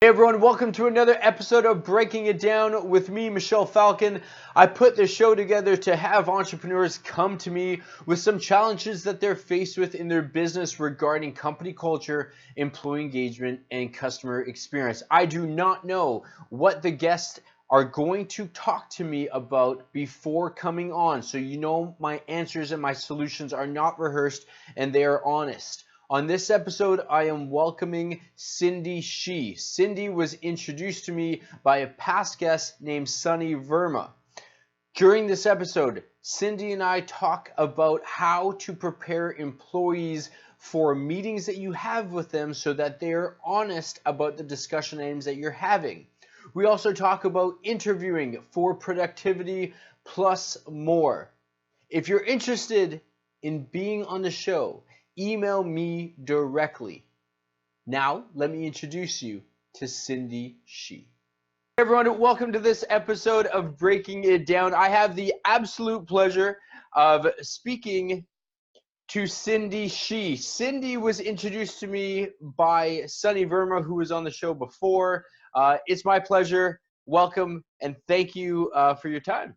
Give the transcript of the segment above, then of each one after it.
Hey everyone, welcome to another episode of Breaking It Down with me, Michel Falcon. I put this show together to have entrepreneurs come to me with some challenges that they're faced with in their business regarding company culture, employee engagement, and customer experience. I do not know what the guests are going to talk to me about before coming on, so you know my answers and my solutions are not rehearsed and they are honest. On this episode, I am welcoming Cindy Shi. Cindy was introduced to me by a past guest named Sunny Verma. During this episode, Cindy and I talk about how to prepare employees for meetings that you have with them so that they're honest about the discussion items that you're having. We also talk about interviewing for productivity plus more. If you're interested in being on the show, email me directly. Now, let me introduce you to Cindy Shi. Hey everyone, welcome to this episode of Breaking It Down. I have the absolute pleasure of speaking to Cindy Shi. Cindy was introduced to me by Sunny Verma, who was on the show before. It's my pleasure. Welcome and thank you for your time.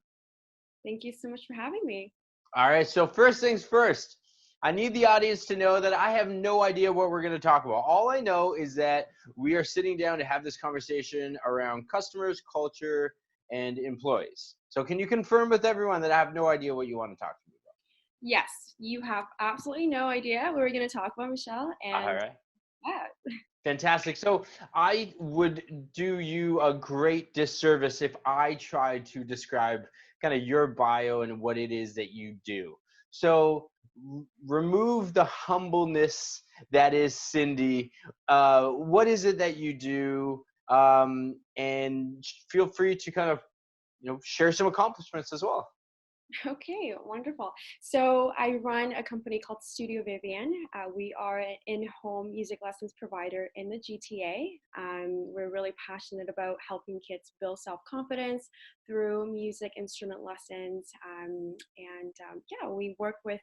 Thank you so much for having me. All right, so first things first, I need the audience to know that I have no idea what we're going to talk about. All I know is that we are sitting down to have this conversation around customers, culture, and employees. So can you confirm with everyone that I have no idea what you want to talk to me about? Yes, you have absolutely no idea what we're going to talk about, Michelle. All And right. yeah. Fantastic. So I would do you a great disservice if I tried to describe kind of your bio and what it is that you do. So remove the humbleness that is Cindy. What is it that you do? And feel free to kind of share some accomplishments as well. Okay, wonderful. So I run a company called StudioVivian. We are an in-home music lessons provider in the GTA. We're really passionate about helping kids build self-confidence through music instrument lessons. Yeah, we work with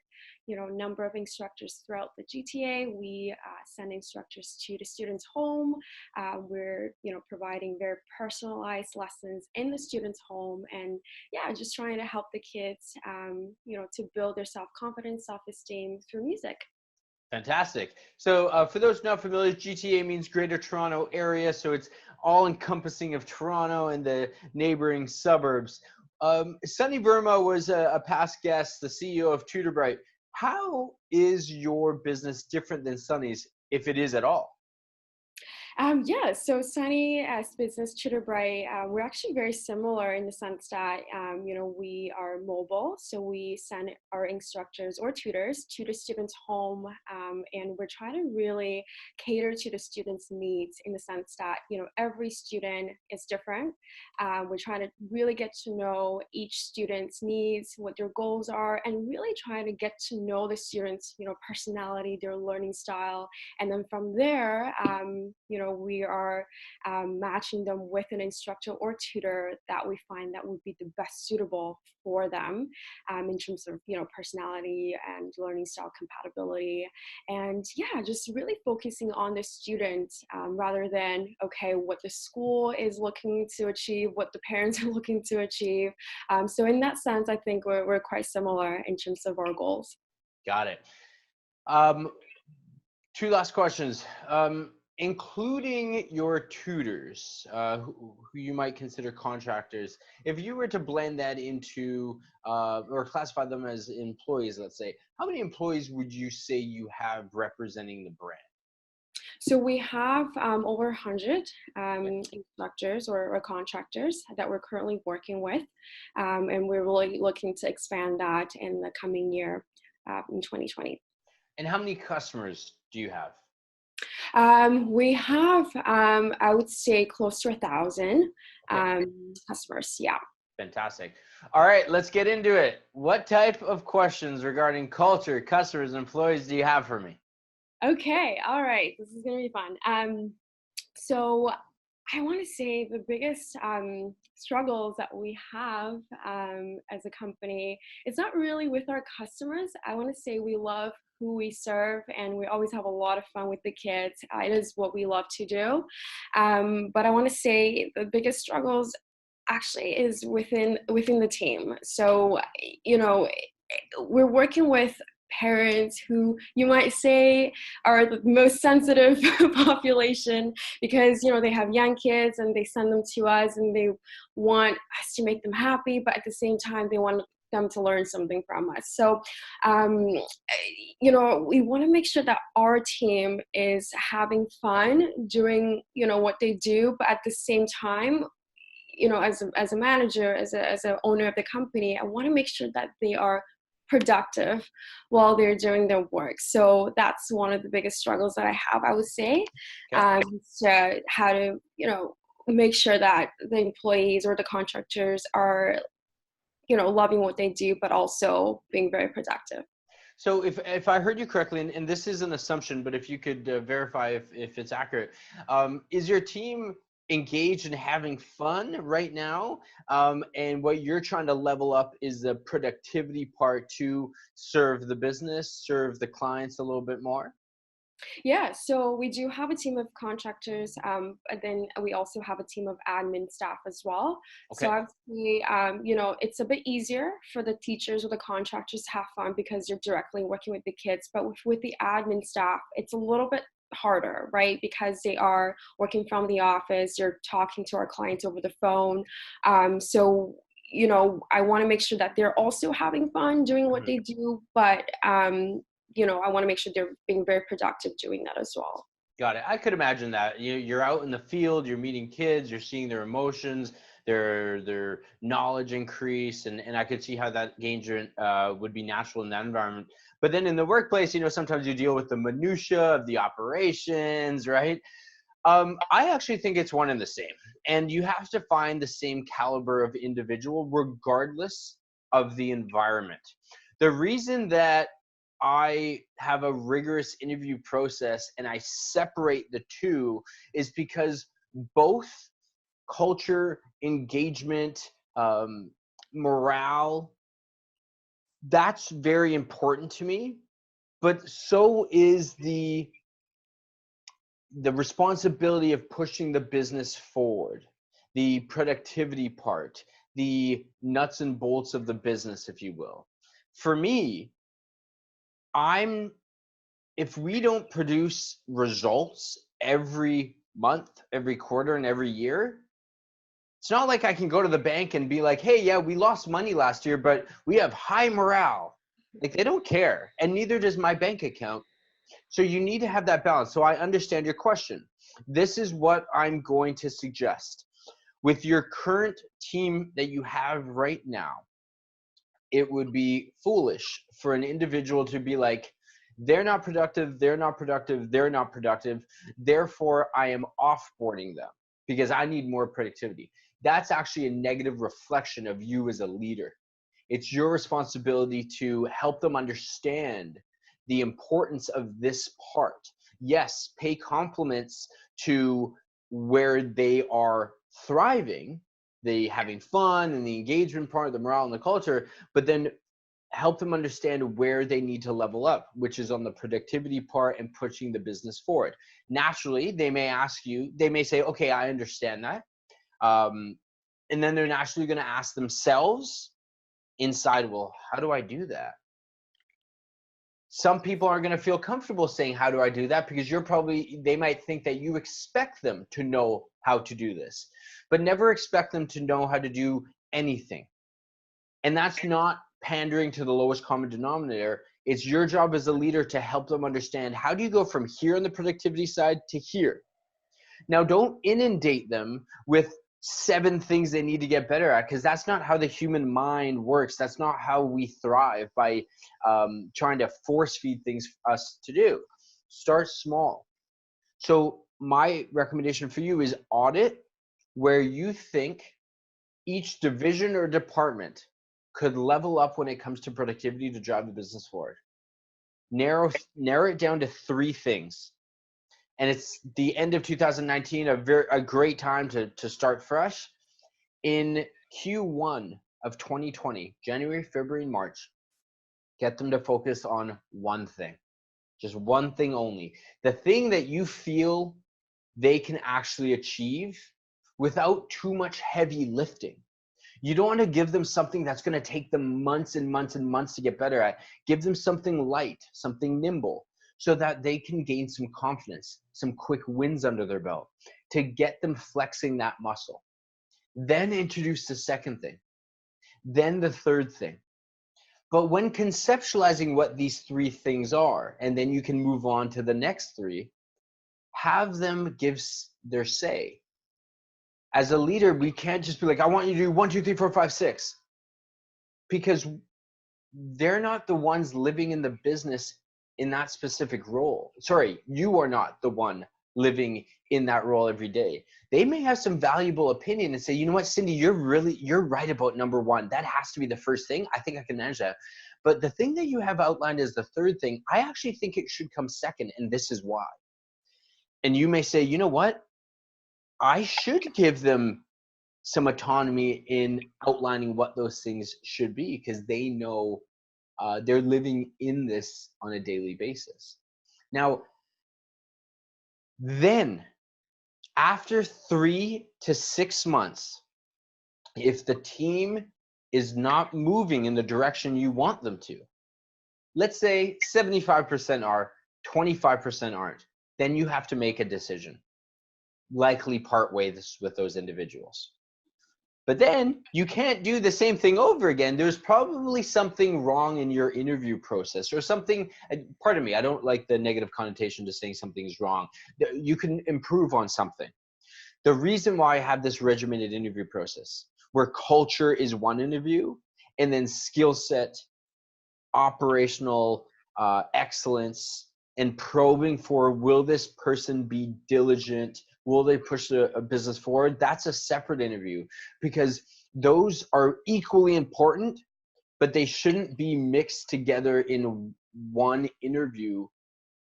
a number of instructors throughout the GTA. We send instructors to the students' home. We're providing very personalized lessons in the students' home, and yeah, just trying to help the kids, to build their self-confidence, self-esteem through music. Fantastic. So for those not familiar, GTA means Greater Toronto Area, so it's all encompassing of Toronto and the neighboring suburbs. Sunny Verma was a past guest, the CEO of Tutor Bright. How is your business different than Sunny's, if it is at all? Yeah, so Sunny as business Tutor Bright, we're actually very similar in the sense that we are mobile, so we send our instructors or tutors to the students' home, and we're trying to really cater to the students' needs in the sense that every student is different. We're trying to really get to know each student's needs, what their goals are, and really trying to get to know the students' personality, their learning style, and then from there, we are matching them with an instructor or tutor that we find that would be the best suitable for them in terms of personality and learning style compatibility. And yeah, just really focusing on the student rather than what the school is looking to achieve, what the parents are looking to achieve. So in that sense, I think we're quite similar in terms of our goals. Got it. Two last questions. Including your tutors, who you might consider contractors, if you were to blend that into or classify them as employees, let's say, how many employees would you say you have representing the brand? So we have over 100 instructors or contractors that we're currently working with, and we're really looking to expand that in the coming year in 2020. And how many customers do you have? We have, I would say, close to 1,000 customers. Yeah. Fantastic. All right, let's get into it. What type of questions regarding culture, customers, employees do you have for me? Okay. All right. This is going to be fun. So I want to say the biggest struggles that we have as a company, it's not really with our customers. I want to say we love who we serve, and we always have a lot of fun with the kids. It is what we love to do. But I want to say the biggest struggles actually is within the team. So, you know, we're working with parents who you might say are the most sensitive population, because they have young kids and they send them to us and they want us to make them happy, but at the same time they want them to learn something from us. So we want to make sure that our team is having fun doing what they do, but at the same time, as a manager, as a owner of the company, I want to make sure that they are productive while they're doing their work. So that's one of the biggest struggles that I have, I would say. Okay. So how to make sure that the employees or the contractors are loving what they do, but also being very productive. So if I heard you correctly, and this is an assumption, but if you could verify if it's accurate, is your team engaged in having fun right now? And what you're trying to level up is the productivity part to serve the business, serve the clients a little bit more? Yeah, so we do have a team of contractors, and then we also have a team of admin staff as well. So Okay. obviously, it's a bit easier for the teachers or the contractors to have fun because you're directly working with the kids. But with the admin staff, it's a little bit harder, right? Because they are working from the office, you're talking to our clients over the phone. So I want to make sure that they're also having fun doing what Mhm. they do, but I want to make sure they're being very productive doing that as well. Got it. I could imagine that. You're out in the field, you're meeting kids, you're seeing their emotions, their knowledge increase, and I could see how that engagement would be natural in that environment. But then in the workplace, sometimes you deal with the minutia of the operations, right? I actually think it's one and the same, and you have to find the same caliber of individual regardless of the environment. The reason that I have a rigorous interview process and I separate the two is because both culture, engagement, morale, that's very important to me. But so is the responsibility of pushing the business forward, the productivity part, the nuts and bolts of the business, if you will. For me, I'm if we don't produce results every month, every quarter, and every year, it's not like I can go to the bank and be like, hey, yeah, we lost money last year, but we have high morale. Like, they don't care, and neither does my bank account. So you need to have that balance. So I understand your question. This is what I'm going to suggest. With your current team that you have right now, it would be foolish for an individual to be like, they're not productive, they're not productive, they're not productive. Therefore, I am offboarding them because I need more productivity. That's actually a negative reflection of you as a leader. It's your responsibility to help them understand the importance of this part. Yes, pay compliments to where they are thriving, the having fun and the engagement part, the morale and the culture, but then help them understand where they need to level up, which is on the productivity part and pushing the business forward. Naturally, they may say, okay, I understand that. And then they're naturally going to ask themselves inside, well, how do I do that? Some people aren't going to feel comfortable saying, how do I do that? Because they might think that you expect them to know how to do this, but never expect them to know how to do anything. And that's not pandering to the lowest common denominator. It's your job as a leader to help them understand, how do you go from here on the productivity side to here? Now, don't inundate them with 7 things they need to get better at, because that's not how the human mind works. That's not how we thrive, by trying to force feed things for us to do. Start small. So my recommendation for you is audit where you think each division or department could level up when it comes to productivity to drive the business forward. Narrow it down to 3 things. And it's the end of 2019, a great time to start fresh. In Q1 of 2020, January, February, March, get them to focus on one thing. Just one thing only. The thing that you feel they can actually achieve without too much heavy lifting. You don't want to give them something that's going to take them months and months and months to get better at. Give them something light, something nimble, so that they can gain some confidence, some quick wins under their belt to get them flexing that muscle. Then introduce the second thing, then the third thing. But when conceptualizing what these three things are, and then you can move on to the next three, have them give their say. As a leader, we can't just be like, I want you to do 1, 2, 3, 4, 5, 6. Because they're not the ones living in the business in that specific role. Sorry, you are not the one living in that role every day. They may have some valuable opinion and say, you know what, Cindy, you're right about number one. That has to be the first thing. I think I can manage that. But the thing that you have outlined as the third thing, I actually think it should come second, and this is why. And you may say, you know what? I should give them some autonomy in outlining what those things should be, because they know they're living in this on a daily basis. Now, then after 3 to 6 months, if the team is not moving in the direction you want them to, let's say 75% are, 25% aren't, then you have to make a decision. Likely part ways with those individuals. But then you can't do the same thing over again. There's probably something wrong in your interview process, or something, pardon me, I don't like the negative connotation to saying something's wrong. You can improve on something. The reason why I have this regimented interview process, where culture is one interview, and then skill set, operational excellence, and probing for, will this person be diligent? Will they push a business forward? That's a separate interview, because those are equally important, but they shouldn't be mixed together in one interview,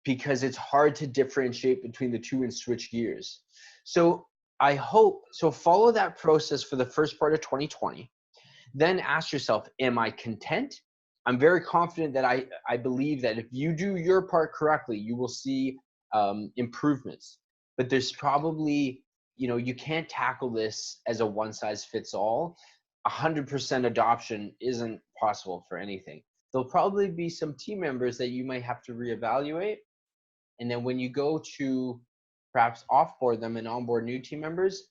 because it's hard to differentiate between the two and switch gears. So follow that process for the first part of 2020. Then ask yourself, am I content? I'm very confident that I believe that if you do your part correctly, you will see improvements. But there's probably, you can't tackle this as a one size fits all. 100% adoption isn't possible for anything. There'll probably be some team members that you might have to reevaluate. And then when you go to perhaps offboard them and onboard new team members,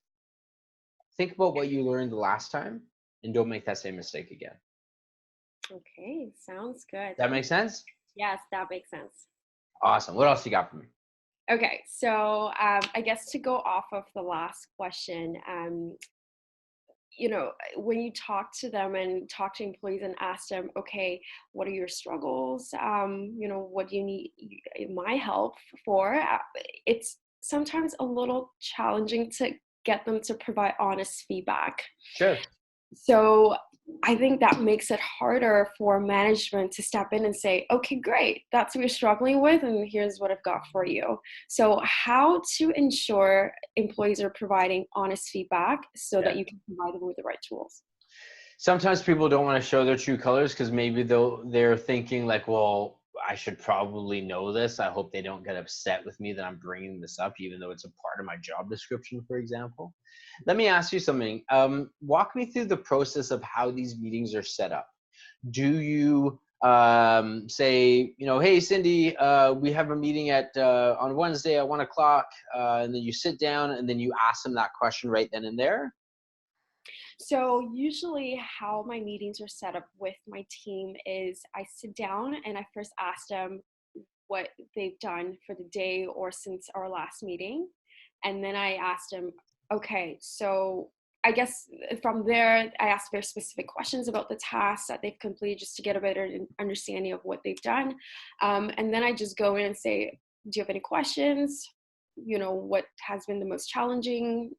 think about what you learned the last time and don't make that same mistake again. Okay, sounds good. That makes sense? Yes, that makes sense. Awesome. What else you got for me? Okay, so I guess to go off of the last question, when you talk to them and talk to employees and ask them, okay, what are your struggles? What do you need my help for? It's sometimes a little challenging to get them to provide honest feedback. Sure. So I think that makes it harder for management to step in and say, okay, great, that's what you're struggling with, and here's what I've got for you. So how to ensure employees are providing honest feedback so that you can provide them with the right tools? Sometimes people don't want to show their true colors, because maybe they're thinking like, well, I should probably know this. I hope they don't get upset with me that I'm bringing this up, even though it's a part of my job description, for example. Let me ask you something. Walk me through the process of how these meetings are set up. Do you say, hey, Cindy, we have a meeting on Wednesday at 1 o'clock, and then you sit down and then you ask them that question right then and there? So usually how my meetings are set up with my team is I sit down and I first ask them what they've done for the day or since our last meeting. And then I ask them, okay, so I guess from there, I ask very specific questions about the tasks that they've completed, just to get a better understanding of what they've done. And then I just go in and say, do you have any questions? What has been the most challenging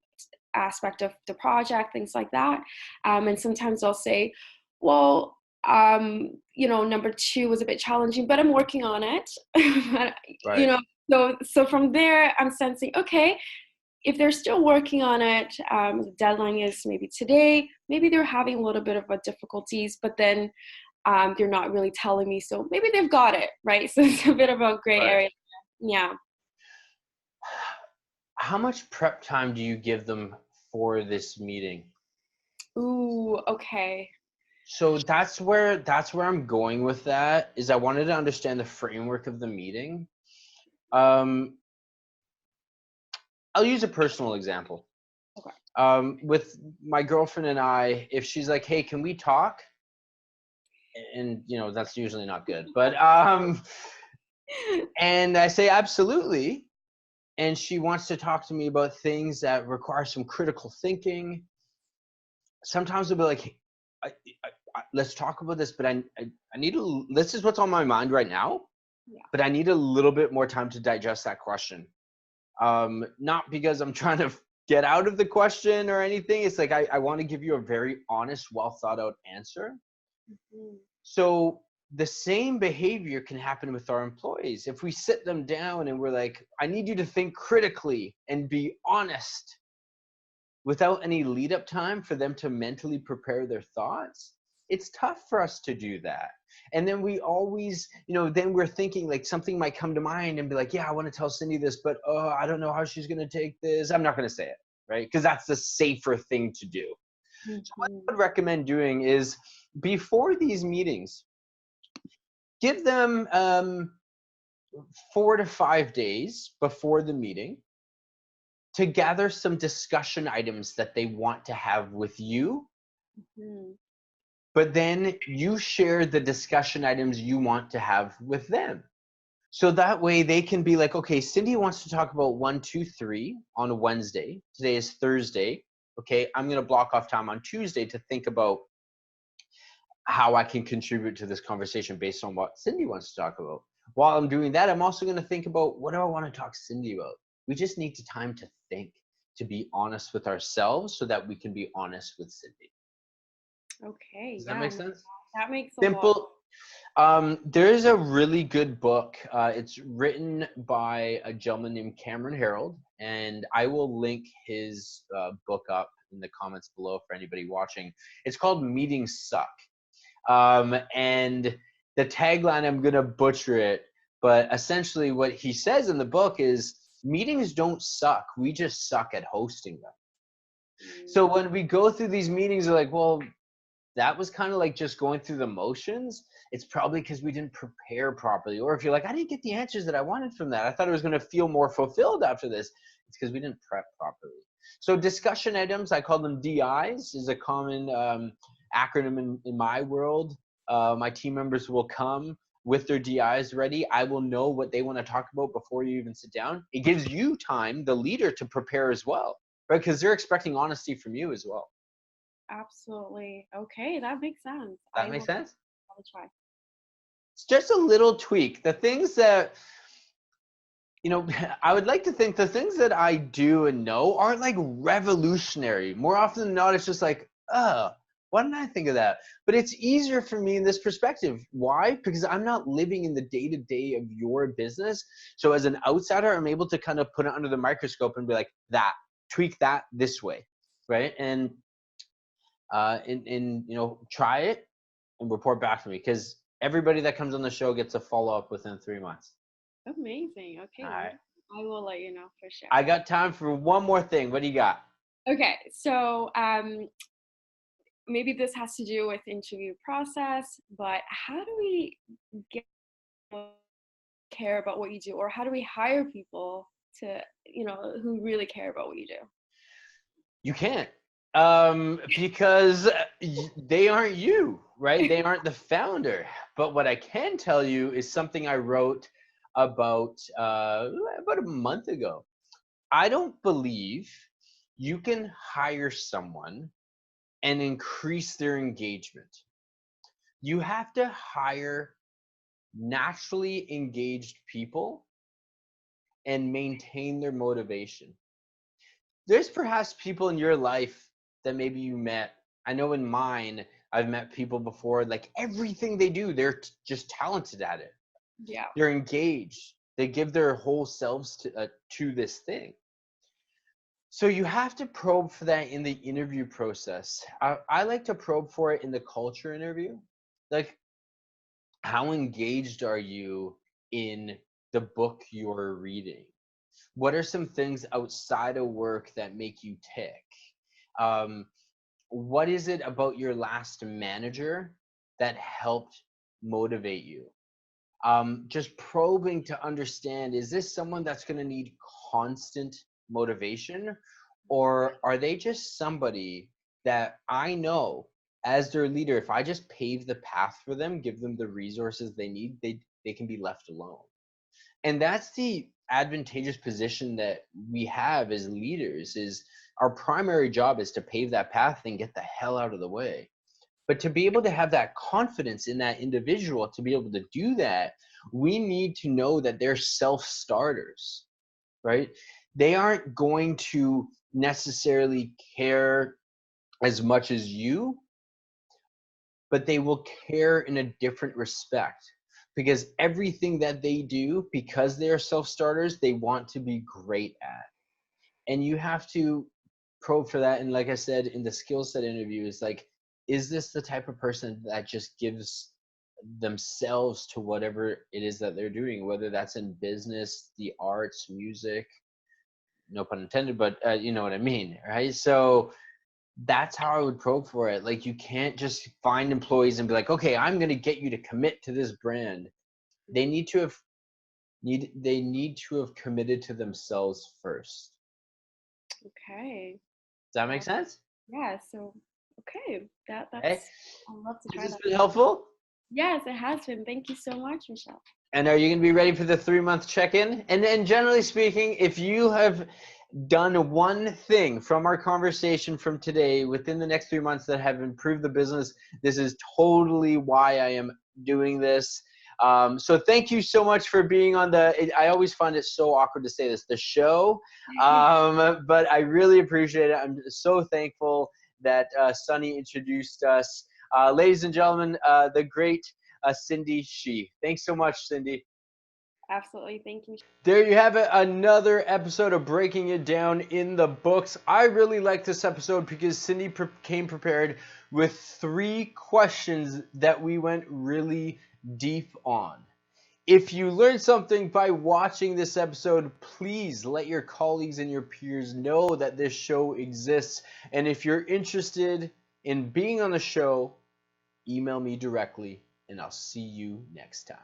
aspect of the project, things like that. And sometimes I'll say, well, number 2 was a bit challenging, but I'm working on it. Right. So from there, I'm sensing, okay, if they're still working on it, the deadline is maybe today, maybe they're having a little bit of difficulties, but then they're not really telling me, so maybe they've got it, right? So it's a bit of a gray Right. area. Yeah. How much prep time do you give them for this meeting? Ooh, okay. So that's where I'm going with that, is I wanted to understand the framework of the meeting. Um, I'll use a personal example. Okay. With my girlfriend and I, if she's like, "Hey, can we talk?" And that's usually not good, but and I say absolutely, and she wants to talk to me about things that require some critical thinking. Sometimes I'll be like, "Hey, let's talk about this, but I need to. This is what's on my mind right now, Yeah. but I need a little bit more time to digest that question. Not because I'm trying to get out of the question or anything. It's like I want to give you a very honest, well thought out answer. Mhm. So the same behavior can happen with our employees. If we sit them down and we're like, I need you to think critically and be honest without any lead up time for them to mentally prepare their thoughts, it's tough for us to do that. And then we always, then we're thinking like something might come to mind and be like, yeah, I want to tell Cindy this, but I don't know how she's going to take this. I'm not going to say it, right? Because that's the safer thing to do. So what Mhm. I would recommend doing is, before these meetings, give them 4 to 5 days before the meeting to gather some discussion items that they want to have with you, Mhm. but then you share the discussion items you want to have with them. So that way they can be like, okay, Cindy wants to talk about 1, 2, 3 on a Wednesday. Today is Thursday. Okay, I'm going to block off time on Tuesday to think about how I can contribute to this conversation based on what Cindy wants to talk about. While I'm doing that, I'm also going to think about, what do I want to talk to Cindy about? We just need time to think, to be honest with ourselves so that we can be honest with Cindy. Okay, Does that yeah, make no, sense? that makes a lot. Simple. There is a really good book. It's written by a gentleman named Cameron Harold, and I will link his book up in the comments below for anybody watching. It's called Meetings Suck. And the tagline, I'm going to butcher it, but essentially what he says in the book is, meetings don't suck. We just suck at hosting them. So Mm. when we go through these meetings, we're like, well, that was kind of like just going through the motions. It's probably because we didn't prepare properly. Or if you're like, I didn't get the answers that I wanted from that, I thought I was going to feel more fulfilled after this, it's because we didn't prep properly. So discussion items, I call them DIs, is a common acronym in my world. My team members will come with their DIs ready. I will know what they want to talk about before you even sit down. It gives you time, the leader, to prepare as well, right? Because they're expecting honesty from you as well. Absolutely. Okay, that makes sense. That makes sense? I will try. It's just a little tweak. The things that, I would like to think the things that I do and know aren't like revolutionary. More often than not, it's just like, oh, why didn't I think of that? But it's easier for me in this perspective. Why? Because I'm not living in the day-to-day of your business. So as an outsider, I'm able to kind of put it under the microscope and be like, tweak that this way, right? And try it and report back to me, because everybody that comes on the show gets a follow-up within 3 months. Amazing. All Okay, right. wonderful. I will let you know for sure. I got time for one more thing. What do you got? Okay, so maybe this has to do with interview process, but how do we get people to care about what you do, or how do we hire people to, who really care about what you do? You can't, because they aren't you, right? They aren't the founder. But what I can tell you is something I wrote about a month ago. I don't believe you can hire someone and increase their engagement. You have to hire naturally engaged people and maintain their motivation. There's perhaps people in your life that maybe you met. I know in mine, I've met people before, like everything they do, they're just talented at it. Yeah. They're engaged. They give their whole selves to this thing. So you have to probe for that in the interview process. I like to probe for it in the culture interview. Like, How engaged are you in the book you're reading? What are some things outside of work that make you tick? Um, what is it about your last manager that helped motivate you? Just probing to understand, is this someone that's going to need constant motivation, or are they just somebody that I know as their leader, if I just pave the path for them, give them the resources they need, they can be left alone. And that's the advantageous position that we have as leaders, is our primary job is to pave that path and get the hell out of the way. But to be able to have that confidence in that individual, to be able to do that, we need to know that they're self-starters, right? They aren't going to necessarily care as much as you, but they will care in a different respect, because everything that they do, because they are self-starters, they want to be great at. And you have to probe for that. And like I said in the skill set interview, is like, is this the type of person that just gives themselves to whatever it is that they're doing, whether that's in business, the arts, music, no pun intended, but you know what I mean, right? So that's how I would probe for it. Like, you can't just find employees and be like, okay, I'm going to get you to commit to this brand. They need to have committed to themselves first. Okay. Does that make sense? Yeah. So okay, Okay. that's I'd love to Has try this that. been helpful? Yes, it has been. Thank you so much, Michelle. And are you going to be ready for the 3-month check-in? And then, generally speaking, if you have done one thing from our conversation from today within the next 3 months that have improved the business, this is totally why I am doing this. So thank you so much for being on I always find it so awkward to say this, the show, but I really appreciate it. I'm so thankful that Sunny introduced us. Ladies and gentlemen, the great Cindy Shi. Thanks so much, Cindy. Absolutely. Thank you. There you have it, another episode of Breaking It Down in the books. I really like this episode because Cindy came prepared with 3 questions that we went really deep on. If you learned something by watching this episode, please let your colleagues and your peers know that this show exists. And if you're interested in being on the show, email me directly, and I'll see you next time.